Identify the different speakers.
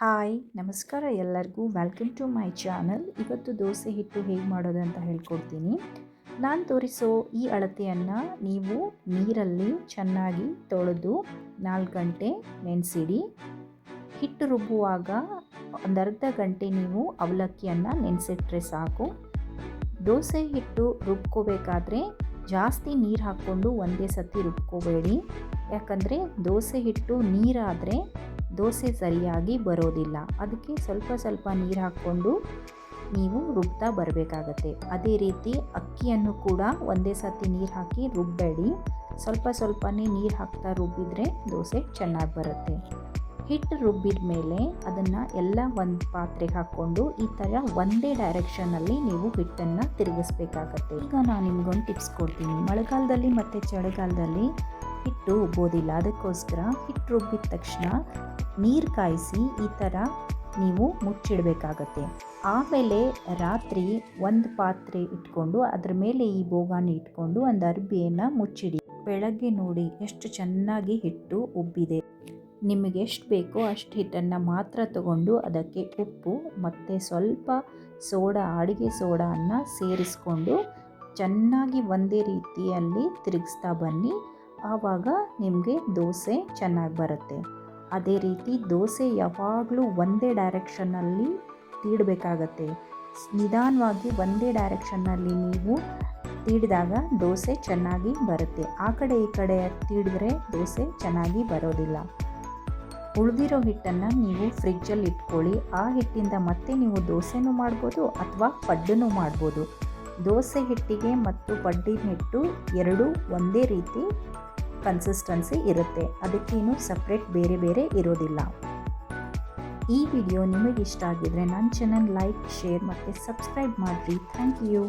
Speaker 1: Hi ನಮಸ್ಕಾರ ಎಲ್ಲರಿಗೂ welcome to my channel. ಇವತ್ತು ದೋಸೆ ಹಿಟ್ಟು ಹೇಗೆ ಮಾಡೋದು ಅಂತ ಹೇಳ್ಕೊಡ್ತೀನಿ. ನಾನು ತೋರಿಸೋ ಈ ಅಳತೆಯನ್ನು ನೀವು ನೀರಲ್ಲಿ ಚೆನ್ನಾಗಿ ತೊಳೆದು 4 ಗಂಟೆ ನೆನೆಸಿಡಿ. ಹಿಟ್ಟು ರುಬ್ಬುವಾಗ ಒಂದು ಅರ್ಧ ಗಂಟೆ ನೀವು ಅವಲಕ್ಕಿಯನ್ನು ನೆನೆಸಿಟ್ರೆ ಸಾಕು. ದೋಸೆ ಹಿಟ್ಟು ರುಬ್ಕೋಬೇಕಾದ್ರೆ ಜಾಸ್ತಿ ನೀರು ಹಾಕ್ಕೊಂಡು ಒಂದೇ ಸತಿ ರುಬ್ಕೋಬೇಡಿ. ಯಾಕಂದರೆ ದೋಸೆ ಹಿಟ್ಟು ನೀರಾದರೆ ದೋಸೆ ಸರಿಯಾಗಿ ಬರೋದಿಲ್ಲ. ಅದಕ್ಕೆ ಸ್ವಲ್ಪ ನೀರು ಹಾಕ್ಕೊಂಡು ನೀವು ರುಬ್ತಾ ಬರಬೇಕಾಗತ್ತೆ. ಅದೇ ರೀತಿ ಅಕ್ಕಿಯನ್ನು ಕೂಡ ಒಂದೇ ಸತಿ ನೀರು ಹಾಕಿ ರುಬ್ಬಬೇಡಿ. ಸ್ವಲ್ಪನೇ ನೀರು ಹಾಕ್ತಾ ರುಬ್ಬಿದರೆ ದೋಸೆ ಚೆನ್ನಾಗಿ ಬರುತ್ತೆ. ಹಿಟ್ಟು ರುಬ್ಬಿದ ಮೇಲೆ ಅದನ್ನು ಎಲ್ಲ ಒಂದು ಪಾತ್ರೆಗೆ ಹಾಕ್ಕೊಂಡು ಈ ಥರ ಒಂದೇ ಡೈರೆಕ್ಷನಲ್ಲಿ ನೀವು ಹಿಟ್ಟನ್ನು ತಿರುಗಿಸ್ಬೇಕಾಗತ್ತೆ. ಈಗ ನಾನು ನಿಮ್ಗೊಂದು ಟಿಪ್ಸ್ ಕೊಡ್ತೀನಿ. ಮಳೆಗಾಲದಲ್ಲಿ ಮತ್ತು ಚಳಿಗಾಲದಲ್ಲಿ ಹಿಟ್ಟು ಉಬ್ಬೋದಿಲ್ಲ. ಅದಕ್ಕೋಸ್ಕರ ಹಿಟ್ಟು ರುಬ್ಬಿದ ತಕ್ಷಣ ನೀರು ಕಾಯಿಸಿ ಈ ಥರ ನೀವು ಮುಚ್ಚಿಡಬೇಕಾಗತ್ತೆ. ಆಮೇಲೆ ರಾತ್ರಿ ಒಂದು ಪಾತ್ರೆ ಇಟ್ಕೊಂಡು ಅದ್ರ ಮೇಲೆ ಈ ಬೋಗಾಣಿ ಇಟ್ಕೊಂಡು ಒಂದು ಅರ್ಬಿಯನ್ನು ಮುಚ್ಚಿಡಿ. ಬೆಳಗ್ಗೆ ನೋಡಿ ಎಷ್ಟು ಚೆನ್ನಾಗಿ ಹಿಟ್ಟು ಉಬ್ಬಿದೆ. ನಿಮಗೆ ಎಷ್ಟು ಬೇಕೋ ಅಷ್ಟು ಹಿಟ್ಟನ್ನು ಮಾತ್ರ ತಗೊಂಡು ಅದಕ್ಕೆ ಉಪ್ಪು ಮತ್ತು ಸ್ವಲ್ಪ ಅಡುಗೆ ಸೋಡಾವನ್ನು ಸೇರಿಸ್ಕೊಂಡು ಚೆನ್ನಾಗಿ ಒಂದೇ ರೀತಿಯಲ್ಲಿ ತಿರುಗಿಸ್ತಾ ಬನ್ನಿ. ಆವಾಗ ನಿಮಗೆ ದೋಸೆ ಚೆನ್ನಾಗಿ ಬರುತ್ತೆ. ಅದೇ ರೀತಿ ದೋಸೆ ಯಾವಾಗಲೂ ಒಂದೇ ಡೈರೆಕ್ಷನ್ನಲ್ಲಿ ತೀಡಬೇಕಾಗತ್ತೆ. ನಿಧಾನವಾಗಿ ಒಂದೇ ಡೈರೆಕ್ಷನ್ನಲ್ಲಿ ನೀವು ತೀಡಿದಾಗ ದೋಸೆ ಚೆನ್ನಾಗಿ ಬರುತ್ತೆ. ಆ ಕಡೆ ಈ ಕಡೆ ತೀಡಿದ್ರೆ ದೋಸೆ ಚೆನ್ನಾಗಿ ಬರೋದಿಲ್ಲ. ಉಳಿದಿರೋ ಹಿಟ್ಟನ್ನು ನೀವು ಫ್ರಿಜ್ಜಲ್ಲಿ ಇಟ್ಕೊಳ್ಳಿ. ಆ ಹಿಟ್ಟಿಂದ ಮತ್ತೆ ನೀವು ದೋಸೆನೂ ಮಾಡ್ಬೋದು ಅಥವಾ ಪಡ್ಡೂ ಮಾಡ್ಬೋದು. ದೋಸೆ ಹಿಟ್ಟಿಗೆ ಮತ್ತು ಪಡ್ಡಿನ ಹಿಟ್ಟು ಎರಡೂ ಒಂದೇ ರೀತಿ ಕನ್ಸಿಸ್ಟೆನ್ಸಿ ಇರುತ್ತೆ. ಅದಕ್ಕೇನು ಸಪ್ರೇಟ್ ಬೇರೆ ಇರೋದಿಲ್ಲ. ಈ ವಿಡಿಯೋ ನಿಮಗೆ ಇಷ್ಟ ಆಗಿದ್ರೆ ನನ್ನ ಚಾನಲ್ ಲೈಕ್, ಶೇರ್ ಮತ್ತು ಸಬ್ಸ್ಕ್ರೈಬ್ ಮಾಡಿರಿ. Thank you.